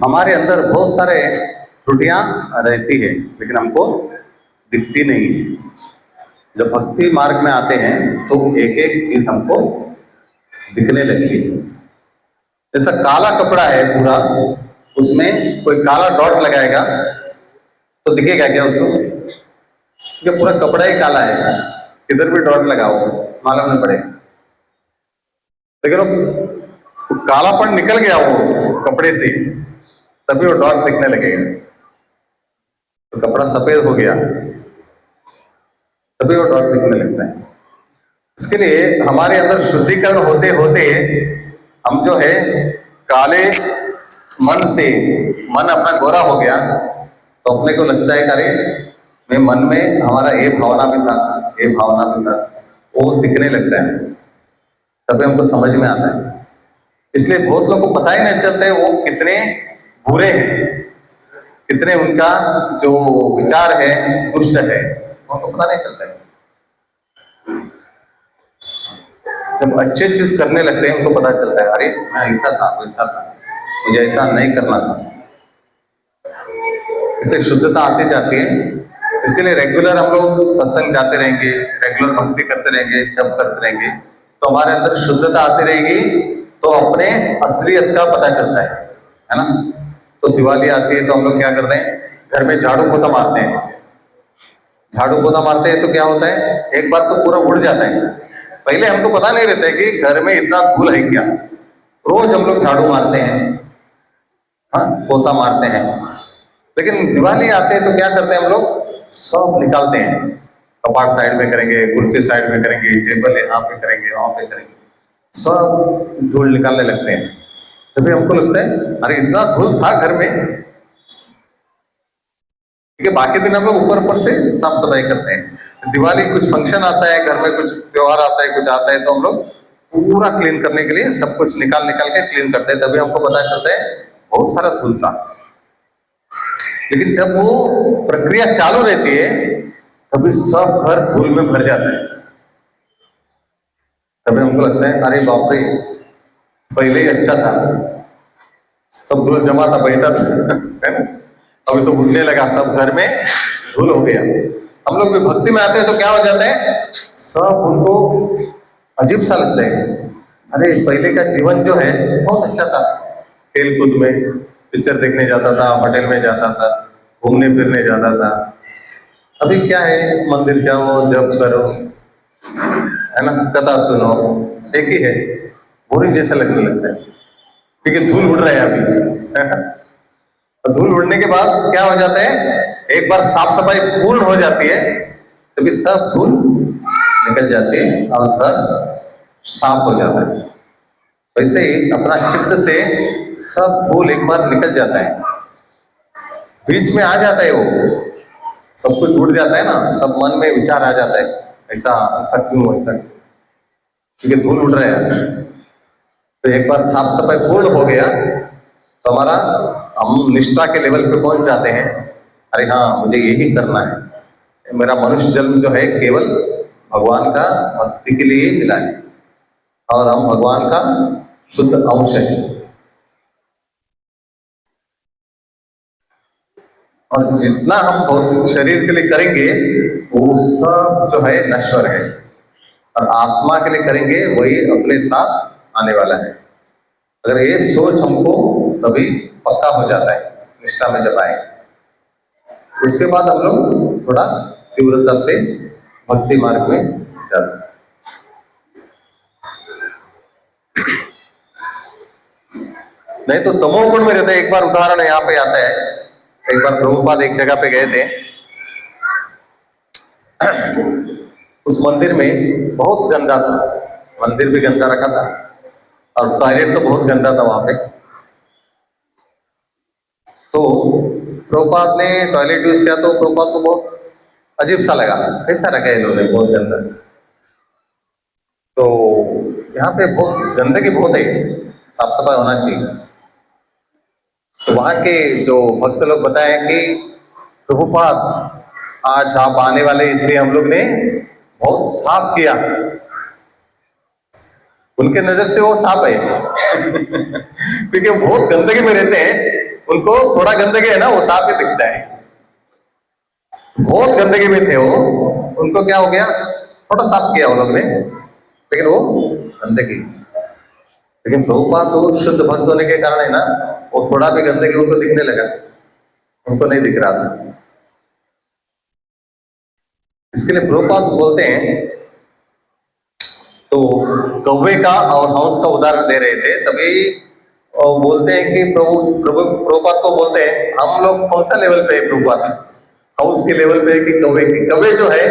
हमारे अंदर बहुत सारे त्रुटियां रहती है, लेकिन हमको दिखती नहीं है। जब भक्ति मार्ग में आते हैं तो एक एक चीज हमको दिखने लगती है। जैसा काला कपड़ा है पूरा, उसमें कोई काला डॉट लगाएगा तो दिखेगा क्या उसको? क्योंकि पूरा कपड़ा ही काला है, किधर भी डॉट लगाओ मालूम नहीं पड़ेगा। लेकिन वो कालापन निकल गया वो कपड़े से, तभी वो डॉट दिखने लगेगा। तो कपड़ा सफेद हो गया तभी वो डॉट दिखने लगता है। इसके लिए हमारे अंदर शुद्धिकरण होते होते हम जो है काले मन से, मन अपना गोरा हो गया तो अपने को लगता है अरे मैं मन में हमारा ये भावना भी था, ये भावना भी था, वो दिखने लगता है, तभी हमको समझ में आता है। इसलिए बहुत लोग को पता ही नहीं चलता है वो कितने बुरे हैं, कितने उनका जो विचार है दुष्ट है, उनको पता नहीं चलता है। जब अच्छे चीज करने लगते हैं उनको पता चलता है, अरे मैं ऐसा था वैसा था, मुझे ऐसा नहीं करना था। इससे शुद्धता आती जाती है। इसके लिए रेगुलर हम लोग सत्संग जाते रहेंगे, रेगुलर भक्ति करते रहेंगे, जप करते रहेंगे, तो हमारे अंदर शुद्धता आती रहेगी, तो अपने असलियत का पता चलता है ना। तो दिवाली आती है तो हम लोग क्या करते हैं, घर में झाड़ू पोछा मारते हैं। झाड़ू पोछा मारते हैं तो क्या होता है, एक बार तो पूरा उड़ जाता है। पहले हमको पता नहीं रहता है कि घर में इतना धूल है क्या। रोज हम लोग झाड़ू मारते हैं, हाँ पोता मारते हैं, लेकिन दिवाली आते हैं तो क्या करते हैं हम लोग, सब निकालते हैं। कपाट साइड में करेंगे, कुर्सी साइड में करेंगे, टेबल यहाँ पे करेंगे, वहां पे करेंगे, सब धूल निकालने लगते हैं। तभी हमको लगता है अरे इतना धूल था घर में। ठीक है, बाकी दिन हम लोग ऊपर ऊपर से साफ सफाई करते हैं। दिवाली कुछ फंक्शन आता है, घर में कुछ त्योहार आता है, कुछ आता है, तो हम लोग पूरा क्लीन करने के लिए सब कुछ निकाल निकाल के क्लीन करते हैं। तभी हमको पता चलता है बहुत सारा धूल था। लेकिन जब वो प्रक्रिया चालू रहती है तभी सब घर धूल में भर जाता है। तभी हमको लगता है अरे बाप रे, पहले ही अच्छा था, सब धूल जमा था, बैठा था है ना, अभी सब उड़ने लगा, सब घर में धूल हो गया। हम लोग भी भक्ति में आते हैं तो क्या हो जाता है, सब उनको अजीब सा लगता है। अरे पहले का जीवन जो है बहुत अच्छा था, खेल कूद में, पिक्चर देखने जाता था, होटल में जाता था, घूमने फिरने जाता था। अभी क्या है, मंदिर जाओ, जप करो, है ना, कथा सुनो, एक ही है, बोरिंग जैसा लगने लगता है, क्योंकि धूल उड़ रहा है अभी। तो धूल उड़ने के बाद क्या हो जाता है, एक बार साफ सफाई पूर्ण हो जाती है तभी सब धूल निकल जाती है और घर साफ हो जाता है। वैसे ही अपना चित्त से सब धूल एक बार निकल जाता है, बीच में आ जाता है, वो सब कुछ उड़ जाता है ना, सब मन में विचार आ जाता है, ऐसा ऐसा क्यों, ऐसा क्यों? क्योंकि धूल उड़ रहा है। तो एक बार साफ सफाई पूर्ण हो गया तो हमारा, हम निष्ठा के लेवल पे पहुंच जाते हैं। अरे हाँ मुझे यही करना है, मेरा मनुष्य जन्म जो है केवल भगवान का भक्ति के लिए ही मिला है और हम भगवान का शुद्ध अंश है। और जितना हम भौतिक शरीर के लिए करेंगे वो सब जो है नश्वर है, और आत्मा के लिए करेंगे वही अपने साथ आने वाला है। अगर ये सोच हमको तभी पक्का हो जाता है निष्ठा में जब आए, उसके बाद हम लोग थोड़ा तीव्रता से भक्ति मार्ग में जाते हैं। नहीं तो तमोगुण में रहते हैं। एक बार उदाहरण यहाँ पे आता है, एक बार प्रभुपाद एक जगह पे गए थे, उस मंदिर में बहुत गंदा था, मंदिर भी गंदा रखा था और टॉयलेट तो बहुत गंदा था वहां पे। तो प्रभुपाद ने टॉयलेट यूज किया तो प्रभुपाद को बहुत अजीब सा लगा, कैसा रखा है इन्होंने, बहुत गंदा। तो यहाँ पे बहुत गंदगी बहुत है, साफ सफाई होना चाहिए। तो वहाँ के जो भक्त लोग बताए कि प्रभुपाद आज आप आने वाले इसलिए हम लोग ने बहुत साफ किया। उनके नजर से वो साफ है क्योंकि वो बहुत गंदगी में रहते हैं, उनको थोड़ा गंदगी है ना वो साफ ही दिखता है। बहुत गंदगी में थे वो, उनको क्या हो गया, थोड़ा साफ किया वो लोग ने, लेकिन वो गंदगी। लेकिन प्रभुपाद तो शुद्ध भक्त होने के कारण है ना, वो थोड़ा भी गंदगी उनको दिखने लगा, उनको नहीं दिख रहा था। इसके लिए प्रभुपाद बोलते हैं, तो कौवे का और हंस का उदाहरण दे रहे थे, तभी बोलते हैं कि प्रभुपाद को बोलते हैं हम लोग कौन सा लेवल पे है प्रभुपाद, हंस के लेवल पे है कि कौवे की? कौवे जो है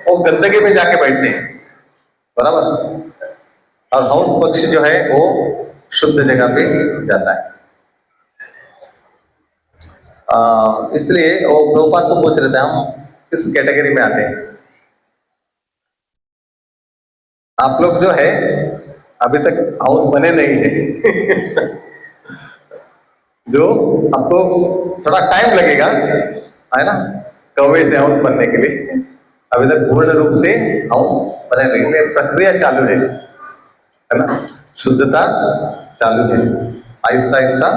वो गंदगी में जाके बैठते हैं, बराबर, और हंस पक्षी जो है वो शुद्ध जगह पे जाता है। इसलिए वो प्रभुपाद को पूछ रहे थे हम किस कैटेगरी में आते हैं। आप लोग जो है अभी तक हाउस बने नहीं है जो आपको थोड़ा टाइम लगेगा, है ना, कौवे से हंस बनने के लिए। अभी तक पूर्ण रूप से हंस बने नहीं, प्रक्रिया चालू है ना, शुद्धता चालू है। आहिस्ता आहिस्ता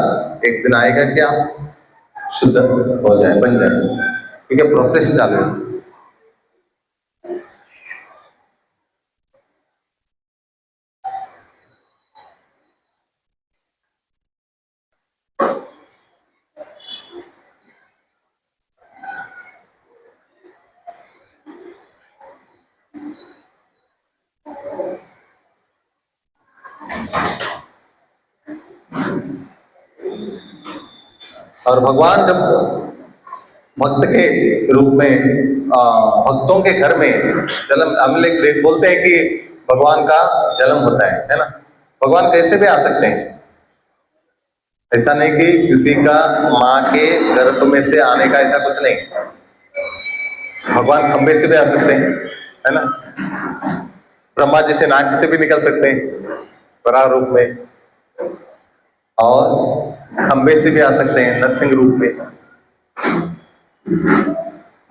एक दिन आएगा कि आप शुद्ध हो जाए, बन जाए। ठीक है, प्रोसेस चालू है। और भगवान जब भक्त के रूप में भक्तों के घर में जन्म, हम लोग बोलते हैं कि भगवान का जन्म होता है ना। भगवान कैसे भी आ सकते हैं, ऐसा नहीं कि किसी का माँ के गर्भ में से आने का ऐसा कुछ नहीं। भगवान खंबे से भी आ सकते हैं, है ना, ब्रह्मा जी से नाक से भी निकल सकते हैं वराह रूप में, और खंबे से भी आ सकते हैं नरसिंह रूप में,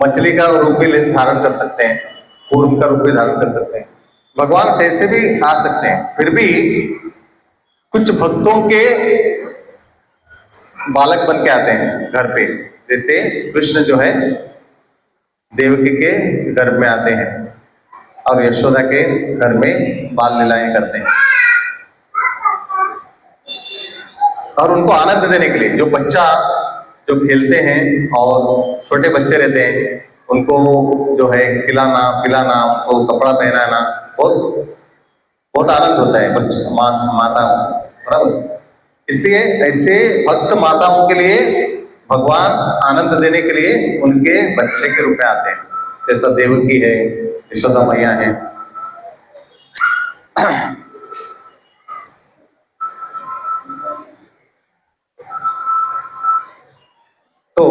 मछली का रूप भी धारण कर सकते हैं, कूर्म का रूप भी धारण कर सकते हैं। भगवान कैसे भी आ सकते हैं। फिर भी कुछ भक्तों के बालक बन के आते हैं घर पे, जैसे कृष्ण जो है देवकी के गर्भ में आते हैं और यशोदा के घर में बाल लीलाएं करते हैं। और उनको आनंद देने के लिए जो बच्चा जो खेलते हैं और छोटे बच्चे रहते हैं, उनको जो है खिलाना पिलाना, उनको कपड़ा पहनाना, बहुत बहुत आनंद होता है बच्चे माताओं, बराबर। इसलिए ऐसे भक्त माताओं के लिए भगवान आनंद देने के लिए उनके बच्चे के रूप में आते हैं, जैसा देवकी है, यशोदा मैया है। तो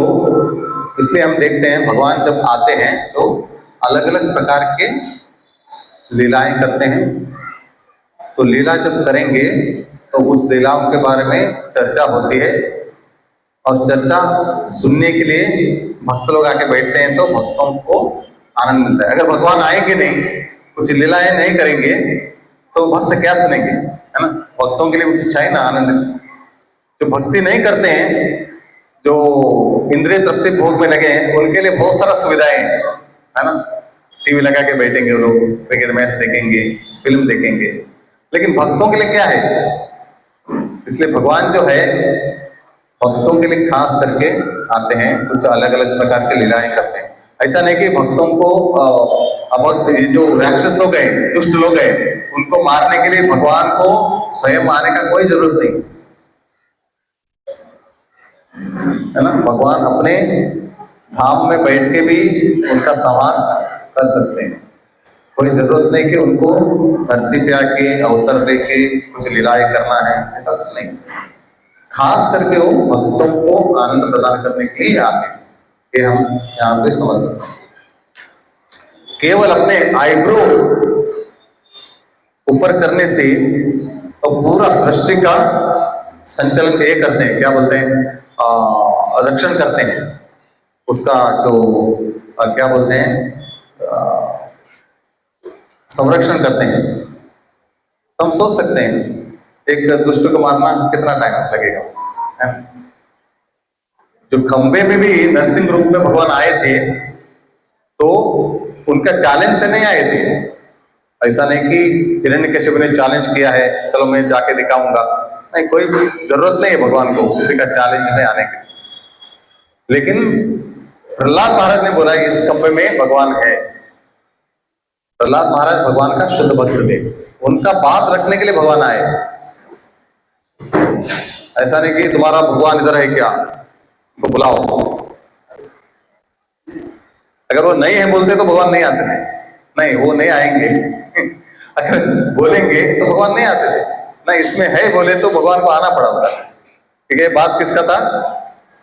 इसलिए हम देखते हैं भगवान जब आते हैं तो अलग अलग प्रकार के लीलाएं करते हैं। तो लीला जब करेंगे तो उस लीलाओं के बारे में चर्चा होती है, और चर्चा सुनने के लिए भक्त लोग आके बैठते हैं, तो भक्तों को आनंद मिलता है। अगर भगवान आएंगे नहीं, कुछ लीलाएं नहीं करेंगे, तो भक्त क्या सुनेंगे, है ना। भक्तों के लिए कुछ चाहिए ना, आनंद। जो भक्ति नहीं करते हैं, जो इंद्रिय तृप्ति भोग में लगे हैं, उनके लिए बहुत सारा सुविधाएं हैं, है ना। टीवी लगा के बैठेंगे वो लोग, क्रिकेट मैच देखेंगे, फिल्म देखेंगे। लेकिन भक्तों के लिए क्या है? इसलिए भगवान जो है भक्तों के लिए खास करके आते हैं, कुछ अलग अलग प्रकार की लीलाएं करते हैं। ऐसा नहीं कि भक्तों को अब ये जो राक्षस लोग हैं, दुष्ट लोग हैं, उनको मारने के लिए भगवान को स्वयं आने का कोई जरूरत नहीं, है ना। भगवान अपने धाम में बैठ के भी उनका संहार कर सकते हैं। कोई जरूरत नहीं कि उनको धरती पे आके अवतर लेके कुछ लीलाएं करना है, ऐसा कुछ नहीं। खास करके वो भक्तों को आनंद प्रदान करने के लिए आते हैं, ये हम यहाँ पे समझ सकते हैं। केवल अपने आईब्रो ऊपर करने से तो पूरा सृष्टि का संचलन ये करते हैं, क्या बोलते हैं, रक्षण करते हैं उसका, जो क्या बोलते हैं, संरक्षण करते हैं। तो हम सोच सकते हैं एक दुष्ट को मारना कितना टाइम लगेगा, है? जो खंबे में भी नरसिंह रूप में भगवान आए थे, तो उनका चैलेंज से नहीं आए थे। ऐसा नहीं कि हिरण्यकश्यप ने चैलेंज किया है, चलो मैं जाके दिखाऊंगा, नहीं, कोई जरूरत नहीं है भगवान को किसी का चैलेंज में आने की। लेकिन प्रहलाद महाराज ने बोला इस खंबे में भगवान है। प्रहलाद महाराज भगवान का शुद्ध भक्त थे, उनका बात रखने के लिए भगवान आए। ऐसा नहीं कि तुम्हारा भगवान इधर है क्या, तो बुलाओ। अगर वो नहीं है बोलते तो भगवान नहीं आते थे, नहीं वो नहीं आएंगे। अगर बोलेंगे तो भगवान नहीं आते थे, नहीं इसमें है बोले तो भगवान को आना पड़ा होता। ठीक है, बात किसका था?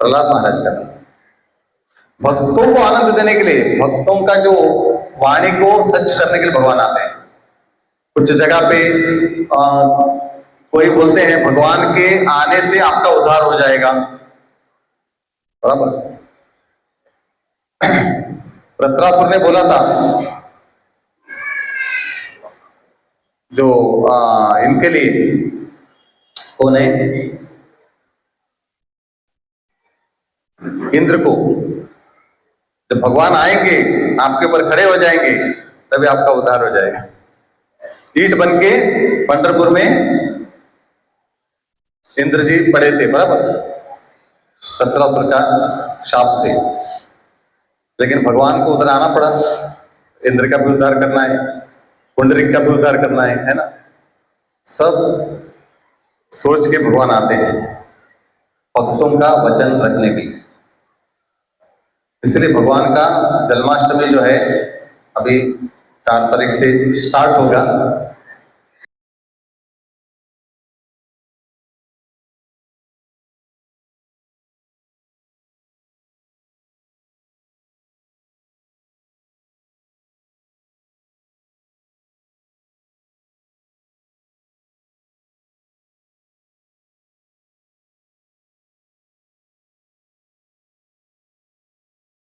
प्रहलाद महाराज का था। भक्तों को आनंद देने के लिए, भक्तों का जो वाणी को सच करने के लिए भगवान आते हैं। कुछ जगह पे कोई बोलते हैं भगवान के आने से आपका उद्धार हो जाएगा, बराबर। वृत्रासुर ने बोला था जो इनके लिए, कौन है, इंद्र को, जब भगवान आएंगे आपके ऊपर खड़े हो जाएंगे तभी आपका उद्धार हो जाएगा। ईंट बन के पंढरपुर में इंद्र जी पड़े थे, बराबर, वृत्रासुर का शाप से। लेकिन भगवान को उधर आना पड़ा, इंद्र का भी उद्धार करना है, पुंडरीक का भी उद्धार करना है ना। सब सोच के भगवान आते हैं भक्तों का वचन रखने के लिए। इसलिए भगवान का जन्माष्टमी जो है अभी 4 तारीख से स्टार्ट होगा।